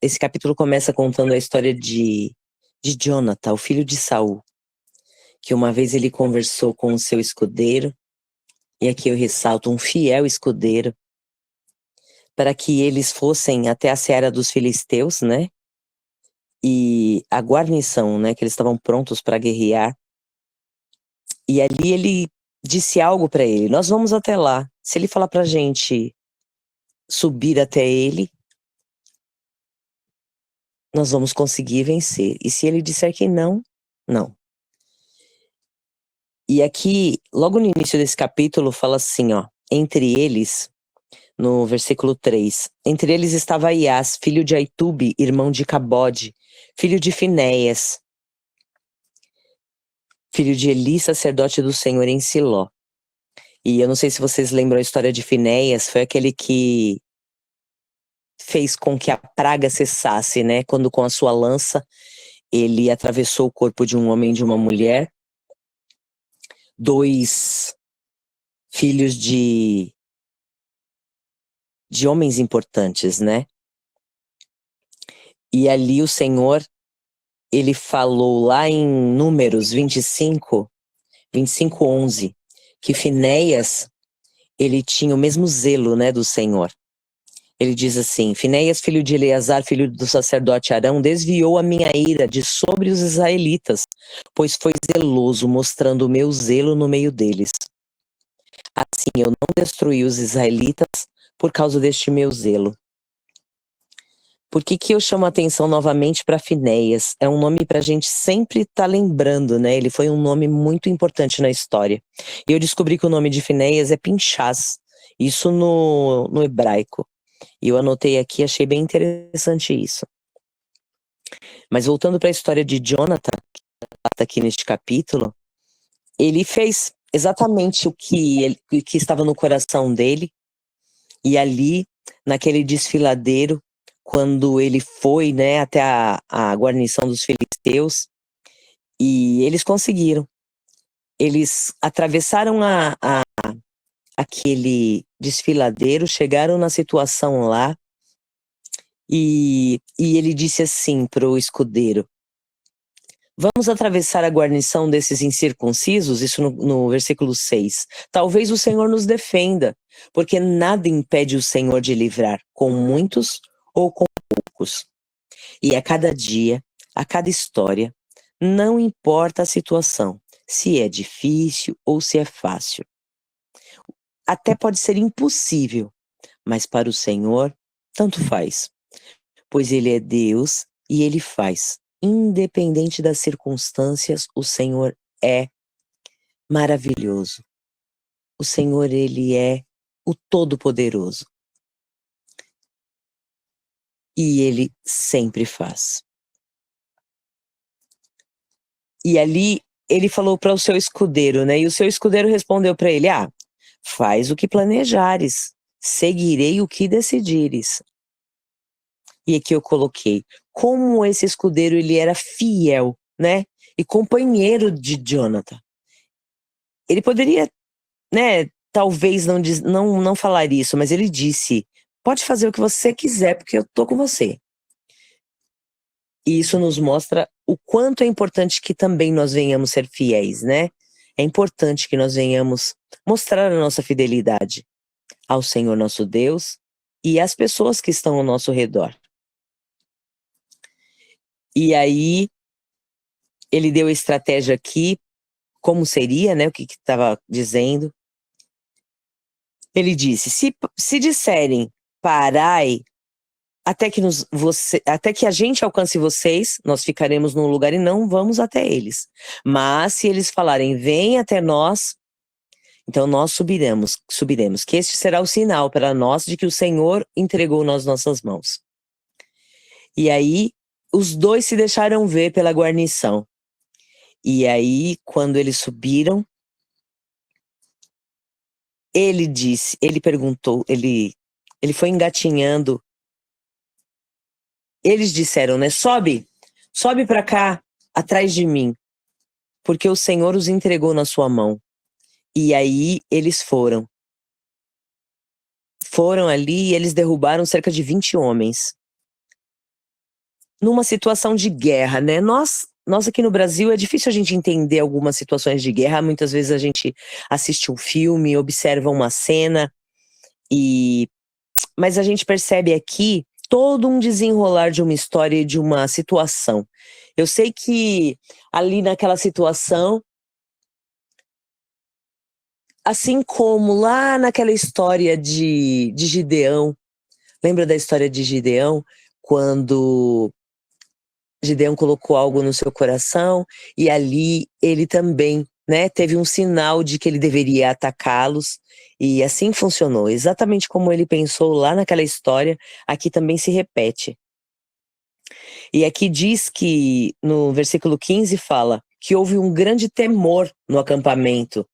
esse capítulo começa contando a história de Jonathan, o filho de Saul, que uma vez ele conversou com o seu escudeiro, e aqui eu ressalto um fiel escudeiro, para que eles fossem até a seara dos filisteus, né? E a guarnição, né? Que eles estavam prontos para guerrear. E ali ele disse algo para ele: nós vamos até lá. Se ele falar para a gente subir até ele, nós vamos conseguir vencer. E se ele disser que não, não. E aqui, logo no início desse capítulo, fala assim, ó, entre eles, no versículo 3, entre eles estava Iás, filho de Aitube, irmão de Cabode, filho de Finéias, filho de Eli, sacerdote do Senhor em Siló. E eu não sei se vocês lembram a história de Finéias, foi aquele que fez com que a praga cessasse, né? Quando com a sua lança ele atravessou o corpo de um homem e de uma mulher, dois filhos de homens importantes, né? E ali o Senhor, ele falou lá em Números 25, 11, que Finéias, ele tinha o mesmo zelo, né, do Senhor. Ele diz assim: Finéias, filho de Eleazar, filho do sacerdote Arão, desviou a minha ira de sobre os israelitas, pois foi zeloso, mostrando o meu zelo no meio deles. Assim eu não destruí os israelitas por causa deste meu zelo. Por que eu chamo a atenção novamente para Finéias? É um nome para a gente sempre estar lembrando, né? Ele foi um nome muito importante na história. E eu descobri que o nome de Finéias é Pinchás, isso no hebraico. E eu anotei aqui, achei bem interessante isso. Mas voltando para a história de Jonathan, que está aqui neste capítulo, ele fez exatamente o que estava no coração dele. E ali, naquele desfiladeiro, quando ele foi, né, até a guarnição dos filisteus, e eles conseguiram. Eles atravessaram aquele desfiladeiro, chegaram na situação lá, e ele disse assim para o escudeiro: vamos atravessar a guarnição desses incircuncisos? Isso no versículo 6. Talvez o Senhor nos defenda, porque nada impede o Senhor de livrar, com muitos ou com poucos. E a cada dia, a cada história, não importa a situação, se é difícil ou se é fácil. Até pode ser impossível, mas para o Senhor, tanto faz, pois Ele é Deus e Ele faz. Independente das circunstâncias, o Senhor é maravilhoso. O Senhor, Ele é o Todo-Poderoso. E Ele sempre faz. E ali ele falou para o seu escudeiro, né? E o seu escudeiro respondeu para ele: faz o que planejares, seguirei o que decidires. E aqui eu coloquei como esse escudeiro ele era fiel, né? E companheiro de Jonathan. Ele poderia, né? Talvez não falar isso, mas ele disse: pode fazer o que você quiser, porque eu tô com você. E isso nos mostra o quanto é importante que também nós venhamos ser fiéis, né? É importante que nós venhamos mostrar a nossa fidelidade ao Senhor nosso Deus e às pessoas que estão ao nosso redor. E aí, ele deu a estratégia aqui, como seria, né? O que estava dizendo. Ele disse: se disserem, parai, até que a gente alcance vocês, nós ficaremos num lugar e não vamos até eles. Mas se eles falarem, vem até nós, então nós subiremos, que este será o sinal para nós de que o Senhor entregou nas nossas mãos. E aí, os dois se deixaram ver pela guarnição. E aí, quando eles subiram, ele perguntou, ele foi engatinhando. Eles disseram, né, sobe para cá, atrás de mim, porque o Senhor os entregou na sua mão. E aí eles foram ali e eles derrubaram cerca de 20 homens. numa situação de guerra, né? Nós aqui no Brasil é difícil a gente entender algumas situações de guerra. Muitas vezes a gente assiste um filme, observa uma cena, mas a gente percebe aqui todo um desenrolar de uma história e de uma situação. Eu sei que ali naquela situação, assim como lá naquela história de Gideão, lembra da história de Gideão? Quando Gideão colocou algo no seu coração e ali ele também, né, teve um sinal de que ele deveria atacá-los e assim funcionou. Exatamente como ele pensou lá naquela história, aqui também se repete. E aqui diz que, no versículo 15 fala que houve um grande temor no acampamento,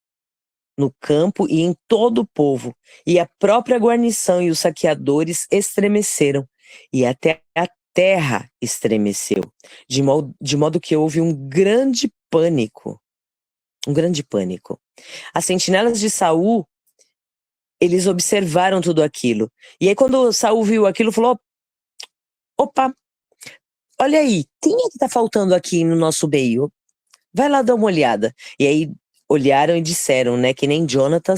no campo e em todo o povo, e a própria guarnição e os saqueadores estremeceram, e até a terra estremeceu, de modo que houve um grande pânico. Um grande pânico. As sentinelas de Saul, eles observaram tudo aquilo. E aí quando Saul viu aquilo, falou: opa, olha aí, quem é que tá faltando aqui no nosso meio? Vai lá dar uma olhada. E aí olharam e disseram, né, que nem Jonathan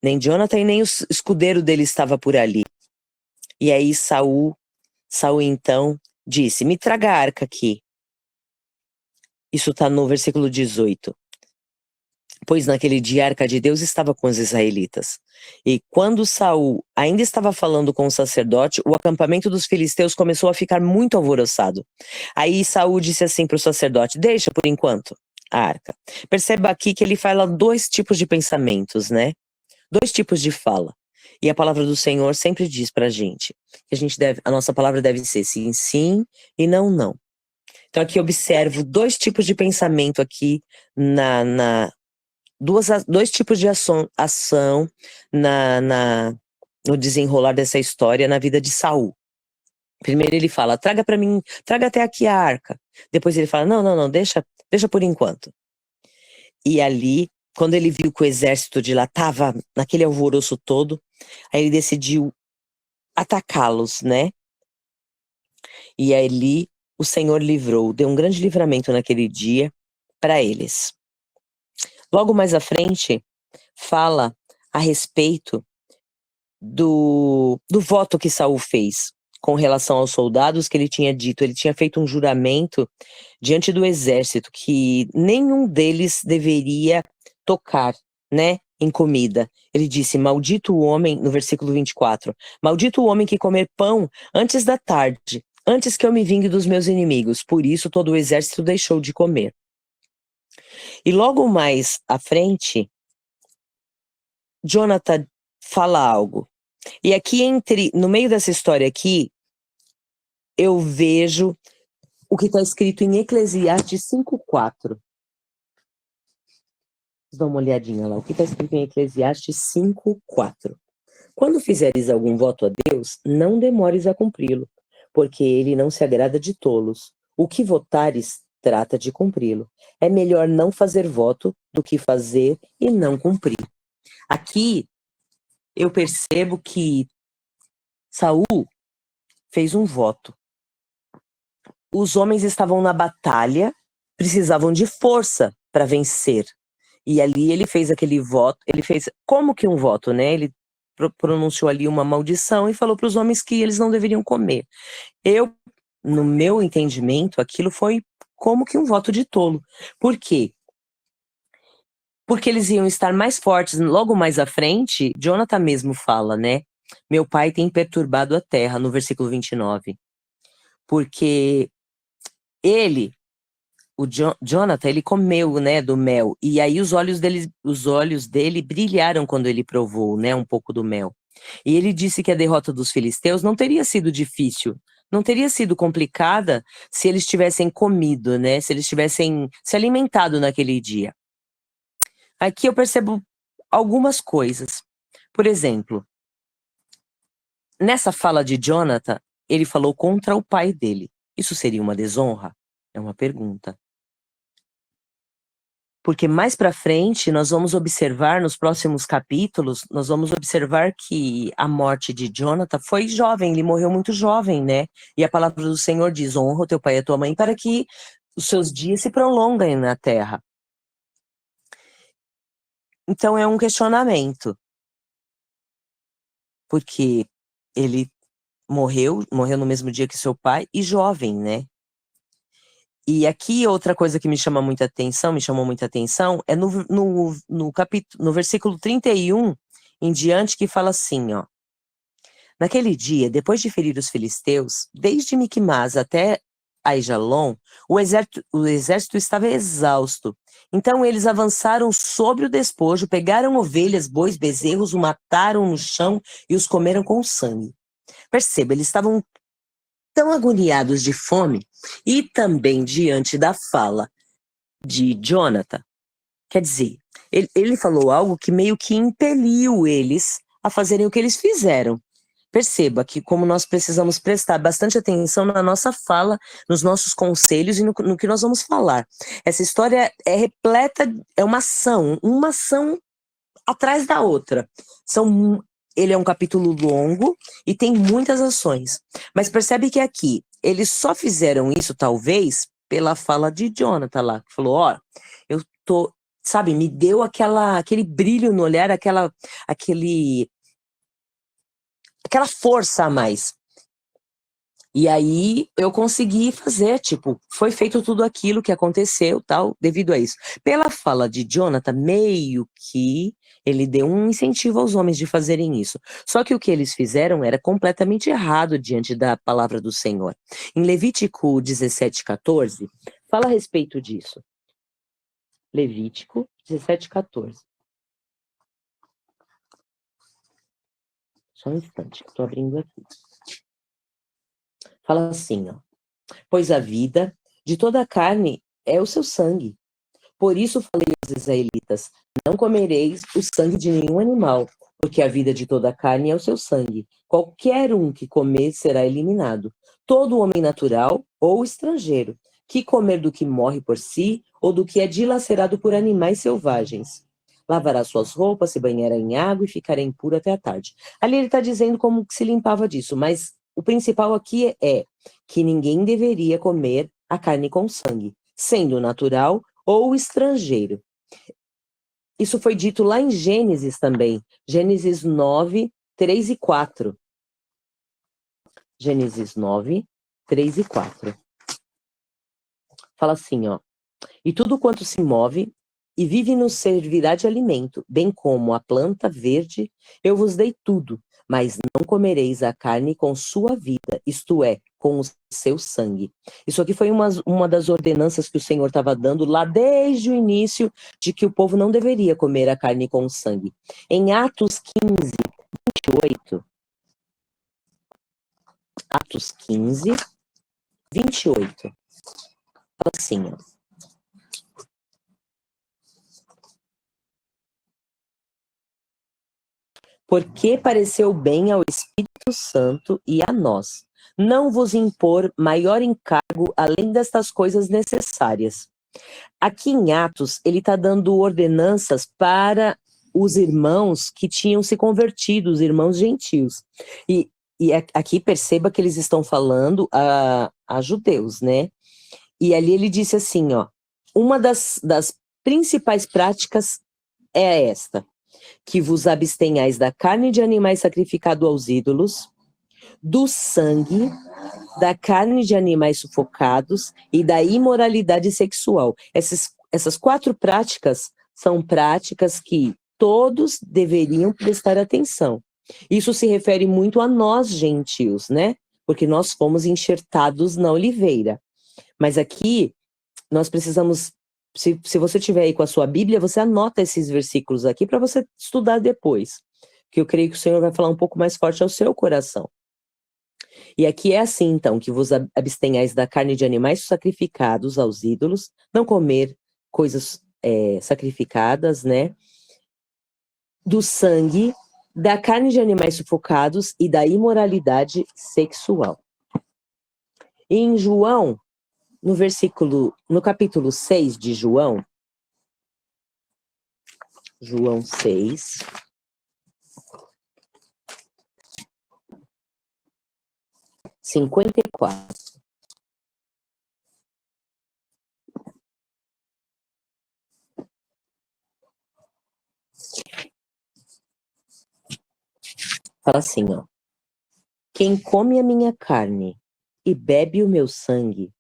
e nem o escudeiro dele estava por ali. E aí Saul então disse: me traga a arca aqui. Isso está no versículo 18. Pois naquele dia a arca de Deus estava com os israelitas. E quando Saul ainda estava falando com o sacerdote, o acampamento dos filisteus começou a ficar muito alvoroçado. Aí Saul disse assim para o sacerdote: deixa por enquanto a arca. Perceba aqui que ele fala dois tipos de pensamentos, né? Dois tipos de fala. E a palavra do Senhor sempre diz pra gente que a nossa palavra deve ser sim, sim e não, não. Então aqui observo dois tipos de pensamento aqui dois tipos de ação no desenrolar dessa história na vida de Saul. Primeiro ele fala: traga para mim, traga até aqui a arca. Depois ele fala: não, não, não, deixa por enquanto. E ali, quando ele viu que o exército de lá estava naquele alvoroço todo, aí ele decidiu atacá-los, né? E ali o Senhor livrou, deu um grande livramento naquele dia para eles. Logo mais à frente, fala a respeito do voto que Saul fez com relação aos soldados, que ele tinha dito. Ele tinha feito um juramento diante do exército que nenhum deles deveria tocar, né, em comida. Ele disse: maldito o homem, no versículo 24, maldito o homem que comer pão antes da tarde, antes que eu me vingue dos meus inimigos. Por isso todo o exército deixou de comer. E logo mais à frente, Jonathan fala algo. E aqui no meio dessa história aqui, eu vejo o que está escrito em Eclesiastes 5:4. Vamos dar uma olhadinha lá. O que está escrito em Eclesiastes 5:4. Quando fizeres algum voto a Deus, não demores a cumpri-lo, porque ele não se agrada de tolos. O que votares, trata de cumpri-lo. É melhor não fazer voto do que fazer e não cumprir. Aqui eu percebo que Saul fez um voto. Os homens estavam na batalha, precisavam de força para vencer. E ali ele fez aquele voto, ele fez como que um voto, né? Ele pronunciou ali uma maldição e falou para os homens que eles não deveriam comer. No meu entendimento, aquilo foi como que um voto de tolo. Por quê? Porque eles iam estar mais fortes. Logo mais à frente, Jonathan mesmo fala, né? Meu pai tem perturbado a terra, no versículo 29. Porque Jonathan, ele comeu, né, do mel. E aí os olhos dele brilharam quando ele provou, né, um pouco do mel. E ele disse que a derrota dos filisteus não teria sido difícil, não teria sido complicada se eles tivessem comido, né, se eles tivessem se alimentado naquele dia. Aqui eu percebo algumas coisas. Por exemplo, nessa fala de Jonathan, ele falou contra o pai dele. Isso seria uma desonra? É uma pergunta. Porque mais para frente nós vamos observar, nos próximos capítulos, nós vamos observar que a morte de Jonathan foi jovem, ele morreu muito jovem, né? E a palavra do Senhor diz: honra o teu pai e a tua mãe para que os seus dias se prolonguem na terra. Então é um questionamento, porque ele morreu no mesmo dia que seu pai e jovem, né? E aqui outra coisa que me chamou muita atenção, é no versículo 31 em diante, que fala assim, ó. Naquele dia, depois de ferir os filisteus, desde Miquimás até Aijalon, o exército estava exausto. Então eles avançaram sobre o despojo, pegaram ovelhas, bois, bezerros, o mataram no chão e os comeram com sangue. Perceba, eles estavam tão agoniados de fome e também diante da fala de Jonathan. Quer dizer, ele falou algo que meio que impeliu eles a fazerem o que eles fizeram. Perceba que como nós precisamos prestar bastante atenção na nossa fala, nos nossos conselhos e no que nós vamos falar. Essa história é repleta, é uma ação atrás da outra. Ele é um capítulo longo e tem muitas ações. Mas percebe que aqui, eles só fizeram isso, talvez, pela fala de Jonathan lá, que falou, ó, eu tô, sabe, me deu aquele brilho no olhar, aquela força a mais. E aí eu consegui fazer, tipo, foi feito tudo aquilo que aconteceu, tal, devido a isso. Pela fala de Jonathan, meio que ele deu um incentivo aos homens de fazerem isso. Só que o que eles fizeram era completamente errado diante da palavra do Senhor. Em Levítico 17:14, fala a respeito disso. Levítico 17:14. Só um instante, que eu tô abrindo aqui. Fala assim, ó. Pois a vida de toda a carne é o seu sangue. Por isso falei aos israelitas, não comereis o sangue de nenhum animal, porque a vida de toda a carne é o seu sangue. Qualquer um que comer será eliminado. Todo homem natural ou estrangeiro, que comer do que morre por si, ou do que é dilacerado por animais selvagens. Lavará suas roupas, se banhará em água e ficará impuro até a tarde. Ali ele está dizendo como que se limpava disso, mas o principal aqui é que ninguém deveria comer a carne com sangue, sendo natural ou estrangeiro. Isso foi dito lá em Gênesis também. Gênesis 9, 3 e 4. Gênesis 9, 3 e 4. Fala assim, ó. E tudo quanto se move e vive nos servirá de alimento, bem como a planta verde, eu vos dei tudo, mas não comereis a carne com sua vida, isto é, com o seu sangue. Isso aqui foi uma das ordenanças que o Senhor estava dando lá desde o início, de que o povo não deveria comer a carne com sangue. Em Atos 15, 28, Atos 15, 28, fala assim, ó. Porque pareceu bem ao Espírito Santo e a nós, não vos impor maior encargo além destas coisas necessárias. Aqui em Atos, ele está dando ordenanças para os irmãos que tinham se convertido, os irmãos gentios. E aqui perceba que eles estão falando a judeus, né? E ali ele disse assim, ó, uma das principais práticas é esta: que vos abstenhais da carne de animais sacrificado aos ídolos, do sangue, da carne de animais sufocados e da imoralidade sexual. Essas 4 práticas são práticas que todos deveriam prestar atenção. Isso se refere muito a nós, gentios, né? Porque nós fomos enxertados na oliveira. Mas aqui, nós precisamos... Se você tiver aí com a sua Bíblia, você anota esses versículos aqui para você estudar depois. Que eu creio que o Senhor vai falar um pouco mais forte ao seu coração. E aqui é assim, então, que vos abstenhais da carne de animais sacrificados aos ídolos, não comer coisas sacrificadas, né? Do sangue, da carne de animais sufocados e da imoralidade sexual. E em João, no capítulo 6 de João, João 6. (54). Fala assim, ó. Quem come a minha carne e bebe o meu sangue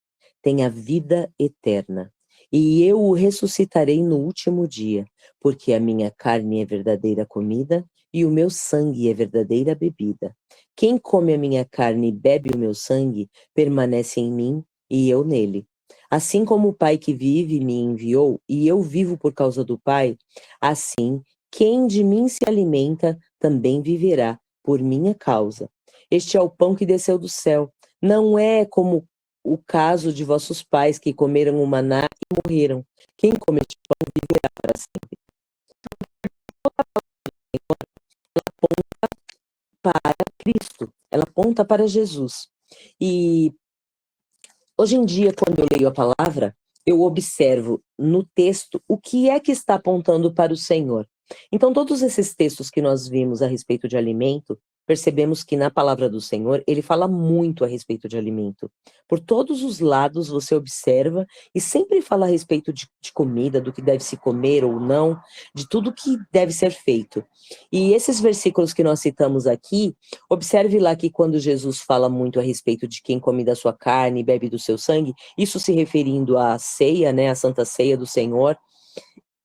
tem a vida eterna, e eu o ressuscitarei no último dia, porque a minha carne é verdadeira comida e o meu sangue é verdadeira bebida. Quem come a minha carne e bebe o meu sangue permanece em mim e eu nele. Assim como o Pai que vive me enviou e eu vivo por causa do Pai, assim quem de mim se alimenta também viverá por minha causa. Este é o pão que desceu do céu. Não é como o caso de vossos pais que comeram o maná e morreram. Quem come este pão viverá para sempre. Para Cristo, ela aponta para Jesus. E hoje em dia, quando eu leio a palavra, eu observo no texto o que é que está apontando para o Senhor. Então, todos esses textos que nós vimos a respeito de alimento, percebemos que na palavra do Senhor, ele fala muito a respeito de alimento. Por todos os lados você observa e sempre fala a respeito de comida, do que deve se comer ou não, de tudo que deve ser feito. E esses versículos que nós citamos aqui, observe lá que quando Jesus fala muito a respeito de quem come da sua carne e bebe do seu sangue, isso se referindo à ceia, né, à Santa Ceia do Senhor,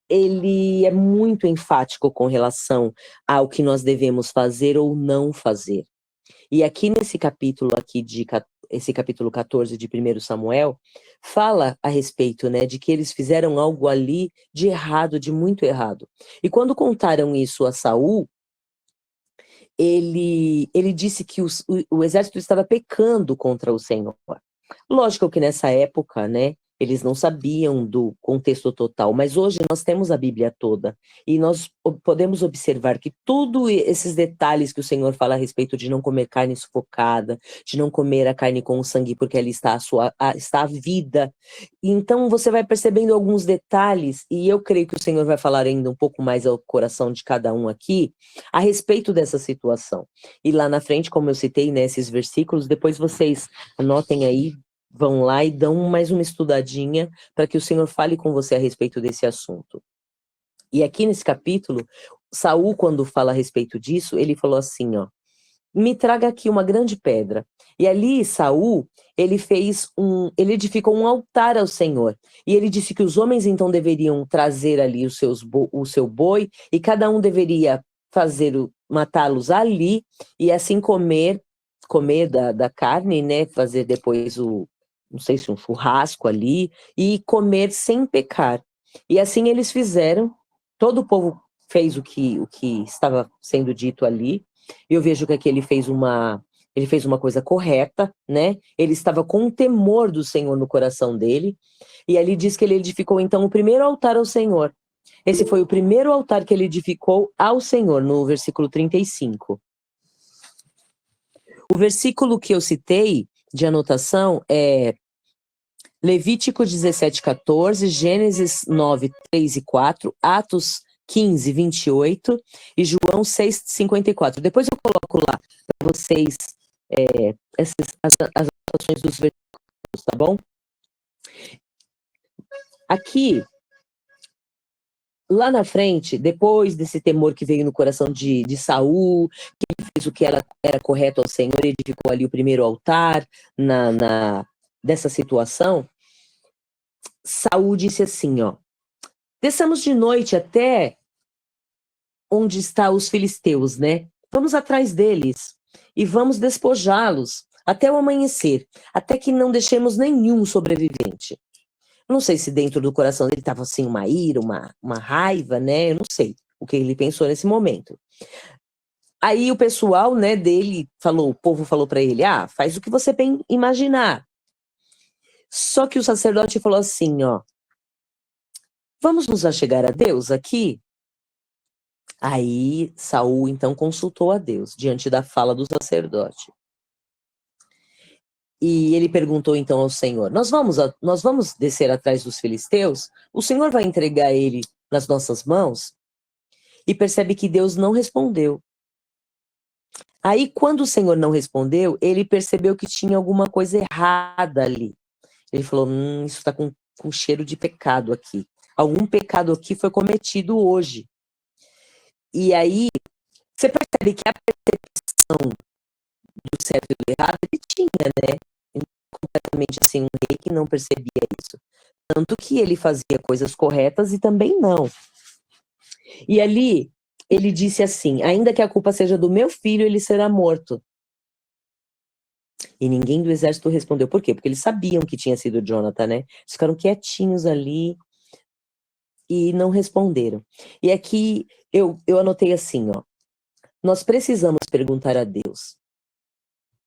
ele é muito enfático com relação ao que nós devemos fazer ou não fazer. E aqui nesse capítulo aqui esse capítulo 14 de 1 Samuel, fala a respeito, né, de que eles fizeram algo ali de errado, de muito errado. E quando contaram isso a Saul, ele disse que o exército estava pecando contra o Senhor. Lógico que nessa época, né, eles não sabiam do contexto total, mas hoje nós temos a Bíblia toda e nós podemos observar que todos esses detalhes que o Senhor fala a respeito de não comer carne sufocada, de não comer a carne com o sangue, porque ali está está a vida. Então você vai percebendo alguns detalhes, e eu creio que o Senhor vai falar ainda um pouco mais ao coração de cada um aqui, a respeito dessa situação. E lá na frente, como eu citei nesses versículos, depois vocês anotem aí, vão lá e dão mais uma estudadinha para que o Senhor fale com você a respeito desse assunto. E aqui nesse capítulo, Saul, quando fala a respeito disso, ele falou assim, ó, me traga aqui uma grande pedra. E ali Saul, ele edificou um altar ao Senhor. E ele disse que os homens então deveriam trazer ali o seu boi, e cada um deveria matá-los ali, e assim comer da carne, né? Fazer depois não sei se um churrasco ali, e comer sem pecar. E assim eles fizeram, todo o povo fez o que estava sendo dito ali. Eu vejo que aqui ele fez uma coisa correta, né? Ele estava com o temor do Senhor no coração dele, e ali diz que ele edificou então o primeiro altar ao Senhor. Esse foi o primeiro altar que ele edificou ao Senhor, no versículo 35. O versículo que eu citei de anotação é Levítico 17:14, Gênesis 9, 3 e 4, Atos 15, 28 e João 6, 54. Depois eu coloco lá para vocês as anotações dos versículos, tá bom? Aqui, lá na frente, depois desse temor que veio no coração de Saul, que ele fez o que era correto ao Senhor, ele edificou ali o primeiro altar dessa situação, Saul disse assim, ó, desçamos de noite até onde estão os filisteus, né? Vamos atrás deles e vamos despojá-los até o amanhecer, até que não deixemos nenhum sobrevivente. Não sei se dentro do coração dele estava assim uma ira, uma raiva, né? Eu não sei o que ele pensou nesse momento. Aí o pessoal, né, dele o povo falou para ele, faz o que você bem imaginar. Só que o sacerdote falou assim, ó, vamos nos achegar a Deus aqui? Aí Saul então consultou a Deus diante da fala do sacerdote. E ele perguntou então ao Senhor, nós vamos descer atrás dos filisteus? O Senhor vai entregar ele nas nossas mãos? e percebe que Deus não respondeu. Aí, quando o Senhor não respondeu, ele percebeu que tinha alguma coisa errada ali. Ele falou, isso está com cheiro de pecado aqui. Algum pecado aqui foi cometido hoje. E aí, você percebe que a percepção do certo e do errado ele tinha, né? Ele completamente assim, um rei que não percebia isso. Tanto que ele fazia coisas corretas e também não. E ali, ele disse assim, ainda que a culpa seja do meu filho, ele será morto. E ninguém do exército respondeu. Por quê? Porque eles sabiam que tinha sido Jonathan, né? Eles ficaram quietinhos ali e não responderam. E aqui eu anotei assim, ó. Nós precisamos perguntar a Deus,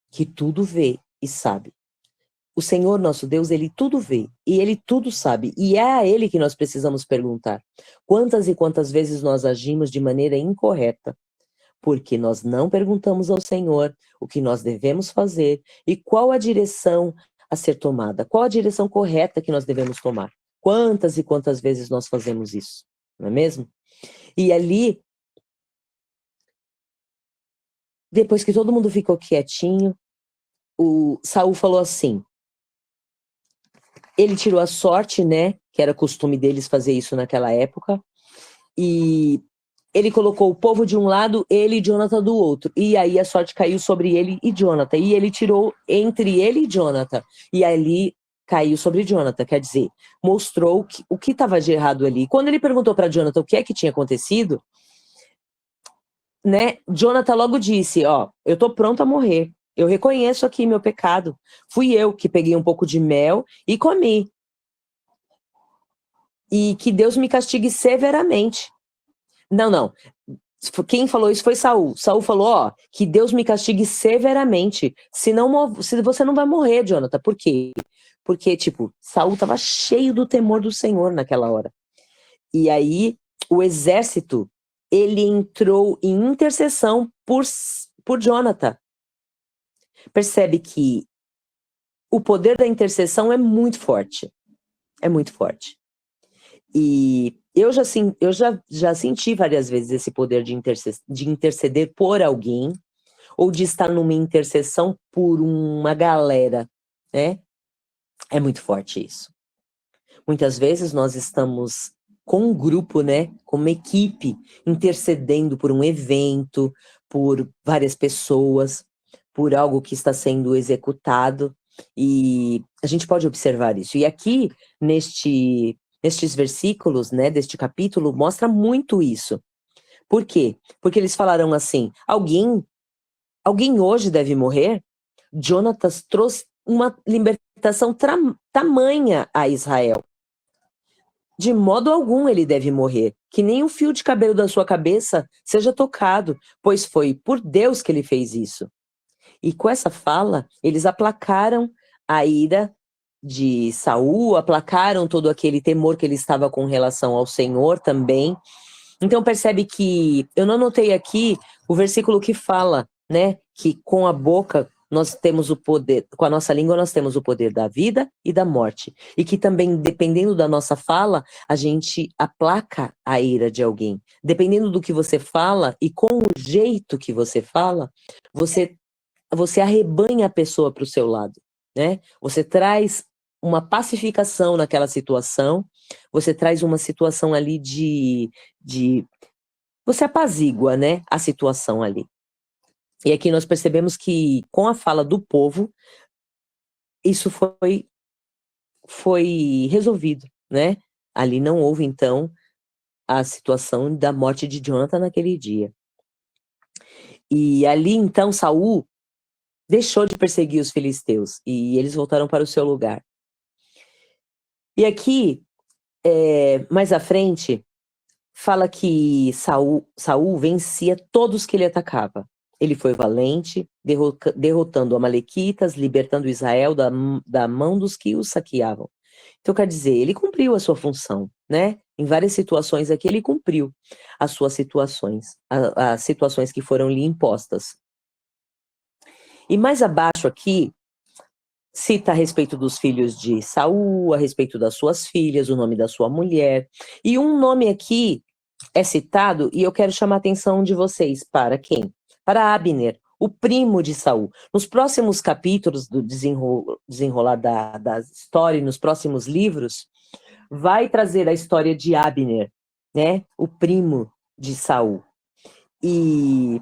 que tudo vê e sabe. O Senhor nosso Deus, ele tudo vê e ele tudo sabe. E é a ele que nós precisamos perguntar. Quantas e quantas vezes nós agimos de maneira incorreta? Porque nós não perguntamos ao Senhor o que nós devemos fazer e qual a direção a ser tomada, qual a direção correta que nós devemos tomar. Quantas e quantas vezes nós fazemos isso, não é mesmo? E ali, depois que todo mundo ficou quietinho, o Saul falou assim, ele tirou a sorte, né, que era costume deles fazer isso naquela época, e ele colocou o povo de um lado, ele e Jonathan do outro. E aí a sorte caiu sobre ele e Jonathan. E ele tirou entre ele e Jonathan. E ali caiu sobre Jonathan. Quer dizer, mostrou o que estava de errado ali. Quando ele perguntou para Jonathan o que é que tinha acontecido, né, Jonathan logo disse, ó, eu tô pronto a morrer. Eu reconheço aqui meu pecado. Fui eu que peguei um pouco de mel e comi. E que Deus me castigue severamente. Não. Quem falou isso foi Saul. Saul falou, ó, que Deus me castigue severamente, se você não vai morrer, Jonathan. Por quê? Porque, tipo, Saul estava cheio do temor do Senhor naquela hora. E aí, o exército, ele entrou em intercessão por Jonathan. Percebe que o poder da intercessão é muito forte. É muito forte. E eu já senti várias vezes esse poder de interceder por alguém, ou de estar numa intercessão por uma galera, né? É muito forte isso. Muitas vezes nós estamos com um grupo, né? Com uma equipe, intercedendo por um evento, por várias pessoas, por algo que está sendo executado, e a gente pode observar isso. E aqui, nestes versículos, né, deste capítulo, mostra muito isso. Por quê? Porque eles falaram assim, alguém hoje deve morrer? Jonatas trouxe uma libertação tamanha a Israel. De modo algum ele deve morrer, que nem um fio de cabelo da sua cabeça seja tocado, pois foi por Deus que ele fez isso. E com essa fala, eles aplacaram a ira de Saul, aplacaram todo aquele temor que ele estava com relação ao Senhor também. Então percebe que, eu não anotei aqui o versículo que fala, né, que com a boca nós temos o poder, com a nossa língua nós temos o poder da vida e da morte. E que também, dependendo da nossa fala, a gente aplaca a ira de alguém. Dependendo do que você fala e com o jeito que você fala, você arrebanha a pessoa para o seu lado, né? Você traz uma pacificação naquela situação, você traz uma situação ali você apazigua, né, a situação ali. E aqui nós percebemos que com a fala do povo, isso foi resolvido, né? Ali não houve, então, a situação da morte de Jonathan naquele dia. E ali, então, Saul deixou de perseguir os filisteus e eles voltaram para o seu lugar. E aqui, mais à frente, fala que Saul vencia todos que ele atacava. Ele foi valente, derrotando amalequitas, libertando Israel da mão dos que os saqueavam. Então, quer dizer, ele cumpriu a sua função, né? Em várias situações aqui, ele cumpriu as suas situações, as situações que foram lhe impostas. E mais abaixo aqui, cita a respeito dos filhos de Saul, a respeito das suas filhas, o nome da sua mulher. E um nome aqui é citado, e eu quero chamar a atenção de vocês para quem? Para Abner, o primo de Saul. Nos próximos capítulos do desenrolar da história, nos próximos livros, vai trazer a história de Abner, né? O primo de Saul. E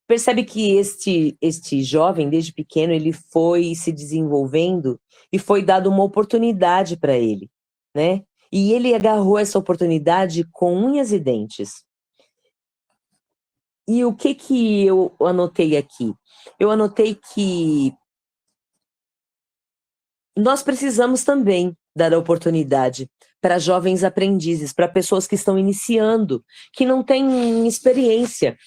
percebe que este jovem, desde pequeno, ele foi se desenvolvendo e foi dado uma oportunidade para ele, né? E ele agarrou essa oportunidade com unhas e dentes. E o que eu anotei aqui? Eu anotei que nós precisamos também dar a oportunidade para jovens aprendizes, para pessoas que estão iniciando, que não têm experiência.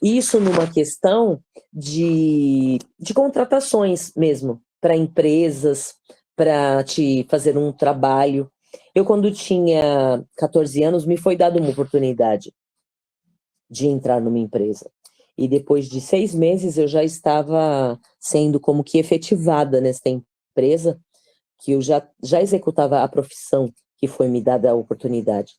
Isso numa questão de contratações mesmo, para empresas, para te fazer um trabalho. Eu, quando tinha 14 anos, me foi dada uma oportunidade de entrar numa empresa. E depois de 6 meses, eu já estava sendo como que efetivada nesta empresa, que eu já executava a profissão que foi me dada a oportunidade.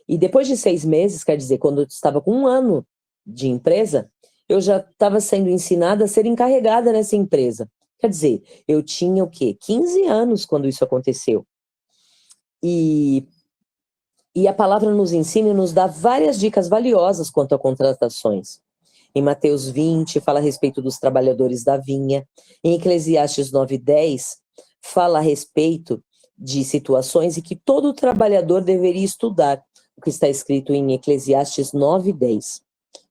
E depois de 6 meses, quer dizer, quando eu estava com 1 ano de empresa, eu já estava sendo ensinada a ser encarregada nessa empresa. Quer dizer, eu tinha o quê? 15 anos quando isso aconteceu. E a palavra nos ensina e nos dá várias dicas valiosas quanto a contratações. Em Mateus 20, fala a respeito dos trabalhadores da vinha. Em Eclesiastes 9:10, fala a respeito de situações em que todo trabalhador deveria estudar, o que está escrito em Eclesiastes 9:10.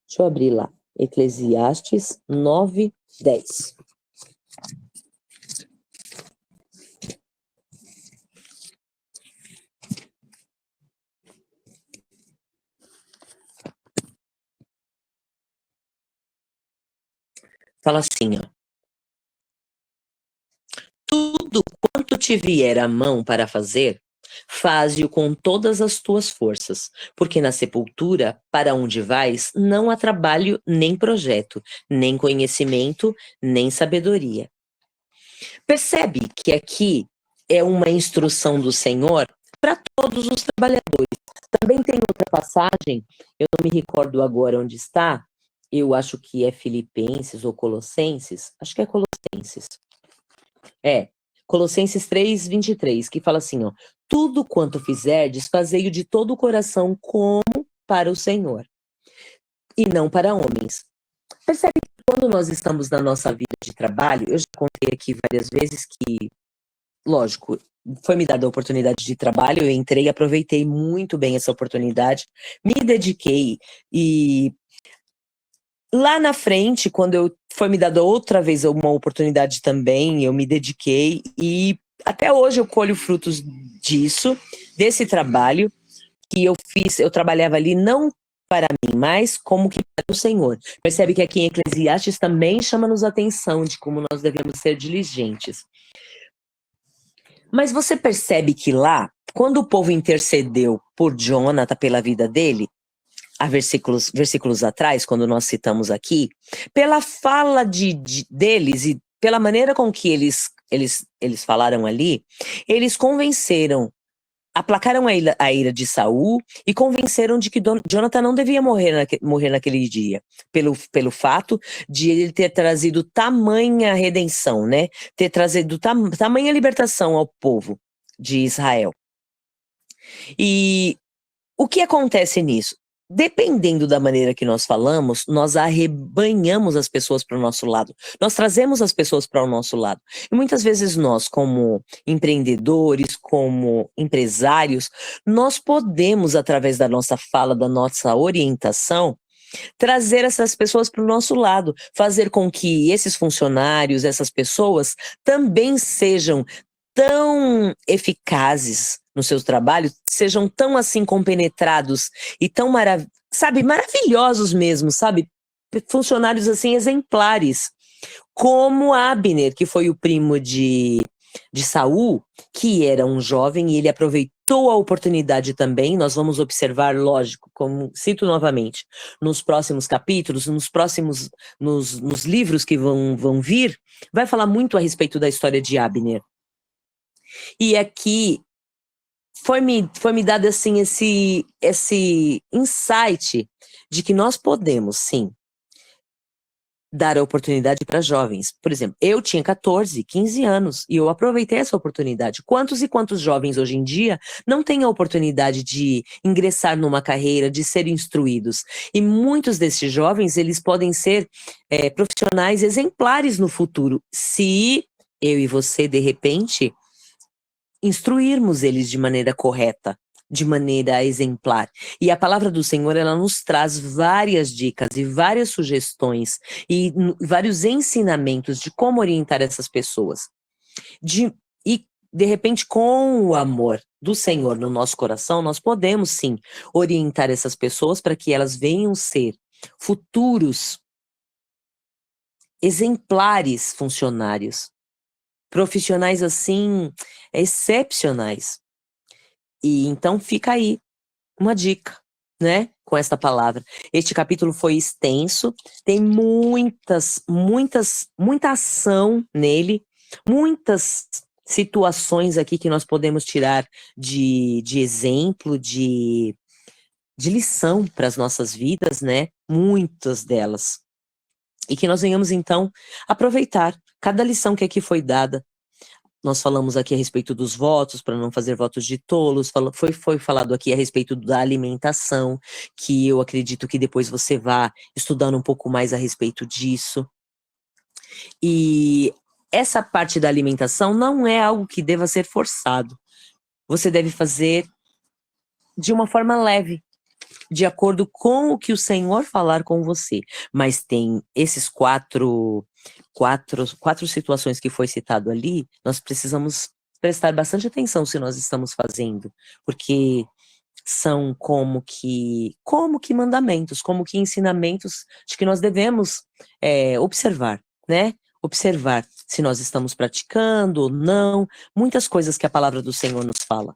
Deixa eu abrir lá. Eclesiastes 9:10. Fala assim, ó. Tudo quanto te vier à mão para fazer, faze-o com todas as tuas forças, porque na sepultura, para onde vais, não há trabalho, nem projeto, nem conhecimento, nem sabedoria. Percebe que aqui é uma instrução do Senhor para todos os trabalhadores. Também tem outra passagem, eu não me recordo agora onde está, eu acho que é Filipenses ou Colossenses, acho que é Colossenses. Colossenses 3:23, que fala assim, ó, tudo quanto fizerdes, fazei-o de todo o coração como para o Senhor, e não para homens. Percebe que quando nós estamos na nossa vida de trabalho, eu já contei aqui várias vezes que, lógico, foi me dada a oportunidade de trabalho, eu entrei, aproveitei muito bem essa oportunidade, me dediquei e lá na frente, quando foi me dada outra vez uma oportunidade também, eu me dediquei e até hoje eu colho frutos disso, desse trabalho que eu fiz, eu trabalhava ali não para mim, mas como que para o Senhor. Percebe que aqui em Eclesiastes também chama-nos a atenção de como nós devemos ser diligentes. Mas você percebe que lá, quando o povo intercedeu por Jonathan pela vida dele, há versículos atrás, quando nós citamos aqui, pela fala deles e pela maneira com que eles falaram ali, eles convenceram, aplacaram a ira de Saul e convenceram de que Jonathan não devia morrer naquele dia, pelo fato de ele ter trazido tamanha redenção, né? Ter trazido tamanha libertação ao povo de Israel. E o que acontece nisso? Dependendo da maneira que nós falamos, nós arrebanhamos as pessoas para o nosso lado. Nós trazemos as pessoas para o nosso lado. E muitas vezes nós, como empreendedores, como empresários, nós podemos, através da nossa fala, da nossa orientação, trazer essas pessoas para o nosso lado, fazer com que esses funcionários, essas pessoas, também sejam tão eficazes no seu trabalho, sejam tão assim compenetrados e tão maravilhosos mesmo, sabe? Funcionários assim exemplares, como Abner, que foi o primo de Saul, que era um jovem e ele aproveitou a oportunidade também. Nós vamos observar, lógico, como cito novamente, nos próximos capítulos, nos livros que vão vir, vai falar muito a respeito da história de Abner. E aqui foi me dado assim esse insight de que nós podemos, sim, dar a oportunidade para jovens. Por exemplo, eu tinha 14, 15 anos e eu aproveitei essa oportunidade. Quantos e quantos jovens hoje em dia não têm a oportunidade de ingressar numa carreira, de ser instruídos? E muitos desses jovens, eles podem ser profissionais exemplares no futuro, se eu e você, de repente, instruirmos eles de maneira correta, de maneira exemplar. E a palavra do Senhor, ela nos traz várias dicas e várias sugestões e vários ensinamentos de como orientar essas pessoas. E, de repente, com o amor do Senhor no nosso coração, nós podemos, sim, orientar essas pessoas para que elas venham ser futuros exemplares funcionários, profissionais, assim, excepcionais. E então fica aí uma dica, né, com esta palavra. Este capítulo foi extenso, tem muita ação nele, muitas situações aqui que nós podemos tirar de exemplo, de lição para as nossas vidas, né, muitas delas. E que nós venhamos, então, aproveitar cada lição que aqui foi dada. Nós falamos aqui a respeito dos votos, para não fazer votos de tolos, foi falado aqui a respeito da alimentação, que eu acredito que depois você vá estudando um pouco mais a respeito disso. E essa parte da alimentação não é algo que deva ser forçado. Você deve fazer de uma forma leve, de acordo com o que o Senhor falar com você. Mas tem esses quatro situações que foi citado ali, nós precisamos prestar bastante atenção se nós estamos fazendo, porque são como que mandamentos, como que ensinamentos de que nós devemos observar, né? Observar se nós estamos praticando ou não, muitas coisas que a palavra do Senhor nos fala.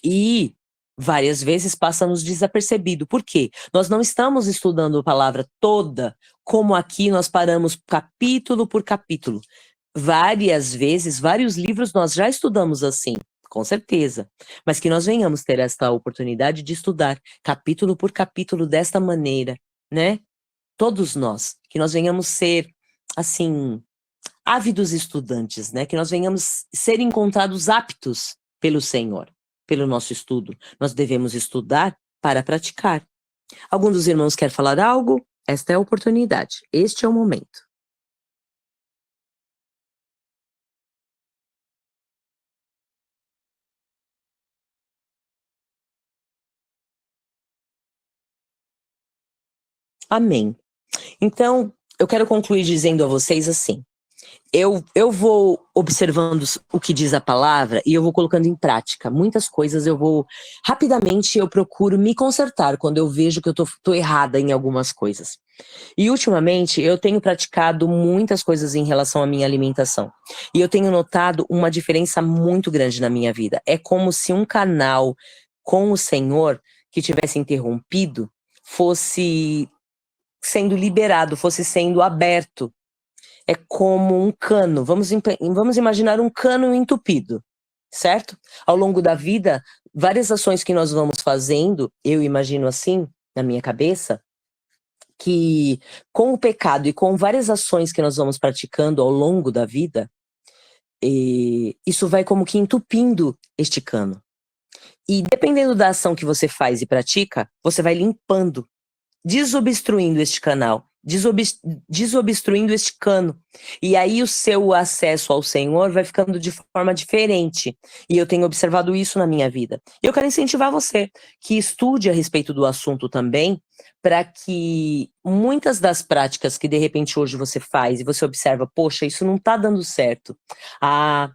E várias vezes passa-nos desapercebido. Por quê? Nós não estamos estudando a palavra toda, como aqui nós paramos capítulo por capítulo. Várias vezes, vários livros nós já estudamos assim, com certeza. Mas que nós venhamos ter esta oportunidade de estudar capítulo por capítulo desta maneira, né? Todos nós, que nós venhamos ser, assim, ávidos estudantes, né? Que nós venhamos ser encontrados aptos pelo Senhor, pelo nosso estudo. Nós devemos estudar para praticar. Algum dos irmãos quer falar algo? Esta é a oportunidade. Este é o momento. Amém. Então, eu quero concluir dizendo a vocês assim: eu vou observando o que diz a palavra e eu vou colocando em prática. Muitas coisas rapidamente eu procuro me consertar quando eu vejo que eu tô errada em algumas coisas. E ultimamente eu tenho praticado muitas coisas em relação à minha alimentação. E eu tenho notado uma diferença muito grande na minha vida. É como se um canal com o Senhor que tivesse interrompido fosse sendo liberado, fosse sendo aberto. É como um cano. Vamos imaginar um cano entupido, certo? Ao longo da vida, várias ações que nós vamos fazendo, eu imagino assim, na minha cabeça, que com o pecado e com várias ações que nós vamos praticando ao longo da vida, isso vai como que entupindo este cano. E dependendo da ação que você faz e pratica, você vai limpando, desobstruindo este canal, desobstruindo este cano. E aí o seu acesso ao Senhor vai ficando de forma diferente. E eu tenho observado isso na minha vida. Eu quero incentivar você que estude a respeito do assunto também, para que muitas das práticas que de repente hoje você faz e você observa, poxa, isso não está dando certo. Ah,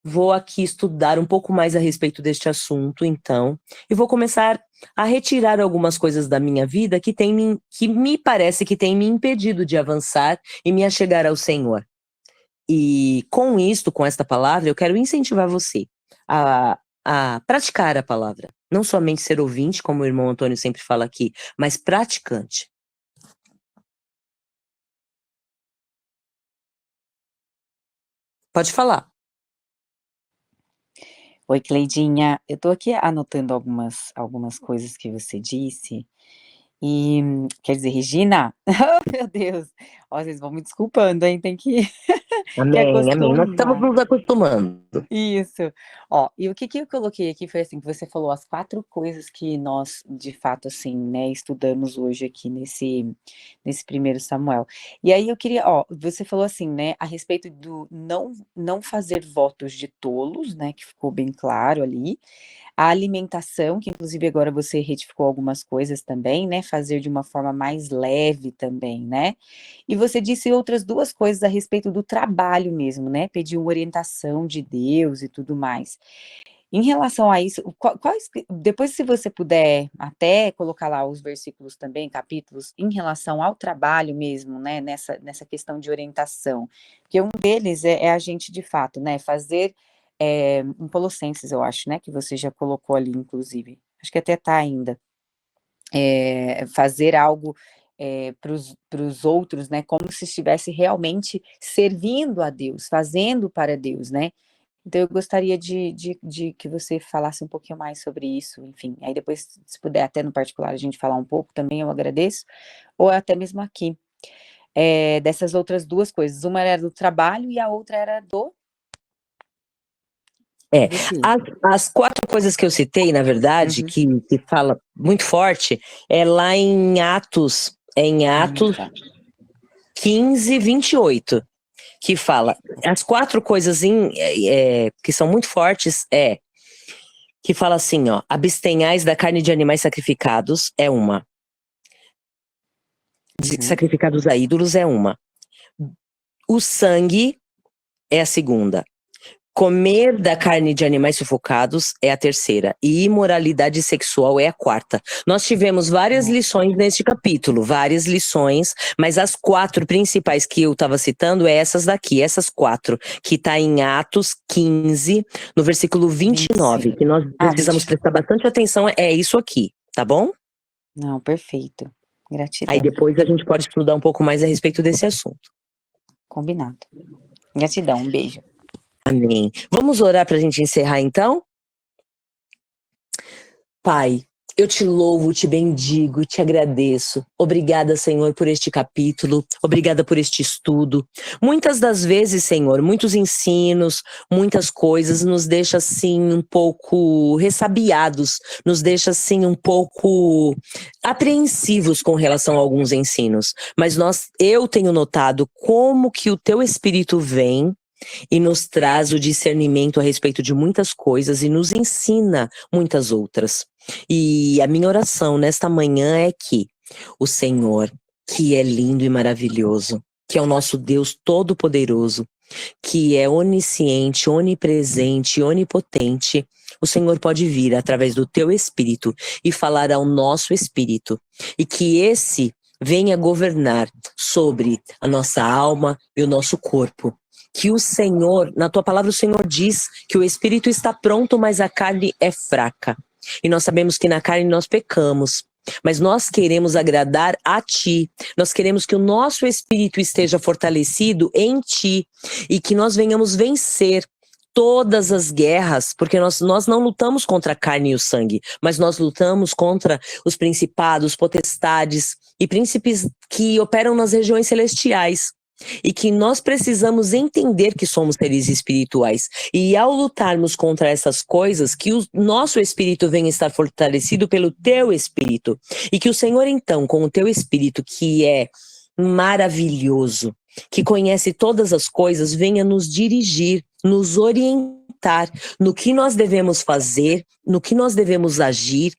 vou aqui estudar um pouco mais a respeito deste assunto, então, e vou começar a retirar algumas coisas da minha vida que me parece que tem me impedido de avançar e me achegar ao Senhor. E com isto, com esta palavra, eu quero incentivar você a praticar a palavra. Não somente ser ouvinte, como o irmão Antônio sempre fala aqui, mas praticante. Pode falar. Oi, Cleidinha. Eu tô aqui anotando algumas coisas que você disse. E, quer dizer, Regina? Oh, meu Deus! Ó, vocês vão me desculpando, hein? Tem que Amém, amém. Nós estamos acostumar. nos acostumando. Isso. Ó, e o que que eu coloquei aqui foi assim, que você falou as 4 coisas que nós, de fato, assim, né, estudamos hoje aqui nesse primeiro Samuel. E aí eu queria, ó, você falou assim, né, a respeito do não fazer votos de tolos, né, que ficou bem claro ali. A alimentação, que inclusive agora você retificou algumas coisas também, né, fazer de uma forma mais leve também, né. E você disse outras 2 coisas a respeito do trabalho mesmo, né, pedir uma orientação de Deus e tudo mais. Em relação a isso, quais depois se você puder até colocar lá os versículos também, capítulos, em relação ao trabalho mesmo, né, nessa questão de orientação, porque um deles é a gente de fato, né, fazer, em Colossenses eu acho, né, que você já colocou ali inclusive, acho que até tá ainda, fazer algo, para os outros, né, como se estivesse realmente servindo a Deus, fazendo para Deus, né. Então eu gostaria de que você falasse um pouquinho mais sobre isso, enfim, aí depois se puder até no particular a gente falar um pouco também eu agradeço, ou até mesmo aqui, dessas outras 2 coisas, uma era do trabalho e a outra era É, do quê? as 4 coisas que eu citei, na verdade, Uhum. que fala muito forte, é lá em Atos Tá. 15, 28, que fala, as 4 coisas que são muito fortes que fala assim, ó, abstenhais da carne de animais sacrificados é uma, Uhum. sacrificados a ídolos é uma, o sangue é a segunda, comer da carne de animais sufocados é a terceira. E imoralidade sexual é a quarta. Nós tivemos várias lições neste capítulo, várias lições, mas as 4 principais que eu estava citando é essas daqui, essas 4, que está em Atos 15, no versículo 29, 25. que nós Ah, precisamos 20. prestar bastante atenção, é isso aqui, tá bom? Não, perfeito. Aí Gratidão. depois a gente pode estudar um pouco mais a respeito desse assunto. Combinado. Gratidão, um beijo. Amém. Vamos orar para a gente encerrar então? Pai, eu te louvo, te bendigo, te agradeço. Obrigada, Senhor, por este capítulo. Obrigada por este estudo. Muitas das vezes, Senhor, muitos ensinos, muitas coisas nos deixa assim um pouco ressabiados, nos deixa assim um pouco apreensivos com relação a alguns ensinos. Mas eu tenho notado como que o teu Espírito vem e nos traz o discernimento a respeito de muitas coisas e nos ensina muitas outras. E a minha oração nesta manhã é que o Senhor, que é lindo e maravilhoso, que é o nosso Deus todo-poderoso, que é onisciente, onipresente, onipotente, o Senhor pode vir através do teu Espírito e falar ao nosso espírito, e que esse venha governar sobre a nossa alma e o nosso corpo. Que o Senhor, na tua palavra o Senhor diz que o Espírito está pronto, mas a carne é fraca. E nós sabemos que na carne nós pecamos, mas nós queremos agradar a ti. Nós queremos que o nosso espírito esteja fortalecido em ti e que nós venhamos vencer todas as guerras, porque nós não lutamos contra a carne e o sangue, mas nós lutamos contra os principados, potestades e príncipes que operam nas regiões celestiais. E que nós precisamos entender que somos seres espirituais. E ao lutarmos contra essas coisas, que o nosso espírito venha estar fortalecido pelo teu espírito. E que o Senhor, então, com o teu espírito, que é maravilhoso, que conhece todas as coisas, venha nos dirigir, nos orientar no que nós devemos fazer, no que nós devemos agir,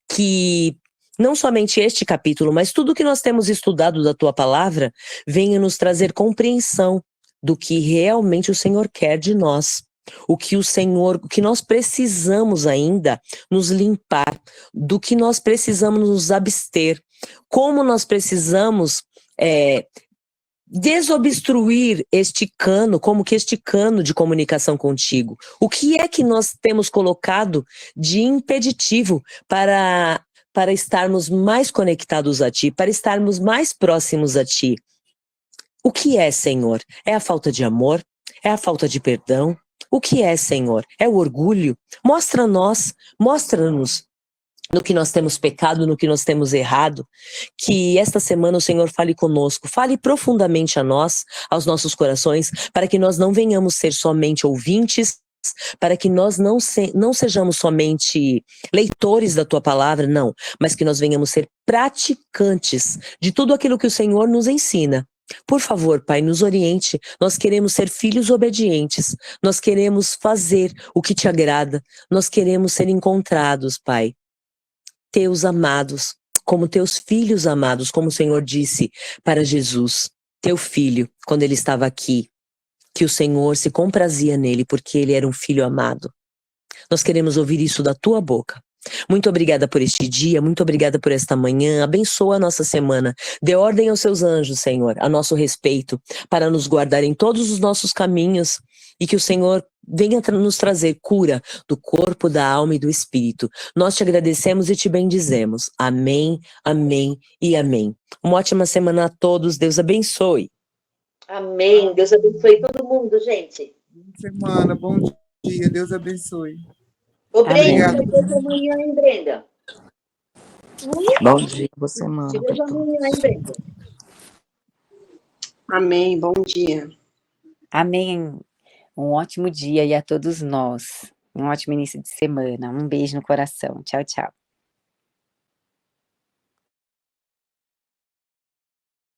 que não somente este capítulo, mas tudo que nós temos estudado da tua palavra, venha nos trazer compreensão do que realmente o Senhor quer de nós. O que nós precisamos ainda nos limpar, do que nós precisamos nos abster, como nós precisamos desobstruir este cano, como que este cano de comunicação contigo. O que é que nós temos colocado de impeditivo para estarmos mais conectados a ti, para estarmos mais próximos a ti? O que é, Senhor? É a falta de amor? É a falta de perdão? O que é, Senhor? É o orgulho? Mostra-nos no que nós temos pecado, no que nós temos errado, que esta semana o Senhor fale conosco, fale profundamente a nós, aos nossos corações, para que nós não venhamos ser somente ouvintes, para que nós não sejamos somente leitores da Tua palavra, não, mas que nós venhamos ser praticantes de tudo aquilo que o Senhor nos ensina. Por favor, Pai, nos oriente. Nós queremos ser filhos obedientes, nós queremos fazer o que Te agrada, nós queremos ser encontrados, Pai, Teus amados, como Teus filhos amados, como o Senhor disse para Jesus, Teu filho, quando ele estava aqui, que o Senhor se comprazia nele porque ele era um filho amado. Nós queremos ouvir isso da Tua boca. Muito obrigada por este dia, muito obrigada por esta manhã, abençoa a nossa semana, dê ordem aos Seus anjos, Senhor, a nosso respeito, para nos guardar em todos os nossos caminhos, e que o Senhor venha nos trazer cura do corpo, da alma e do espírito. Nós Te agradecemos e Te bendizemos. Amém, amém e amém. Uma ótima semana a todos, Deus abençoe. Amém, Deus abençoe todo mundo, gente. Boa semana, bom dia, Deus abençoe. Ô, Brenda, Obrigada. te vejo amanhã, hein, Brenda? Bom dia, boa semana Te para vejo todos. amanhã, hein, Brenda? Amém, bom dia. Amém. Um ótimo dia e a todos nós. Um ótimo início de semana. Um beijo no coração. Tchau, tchau.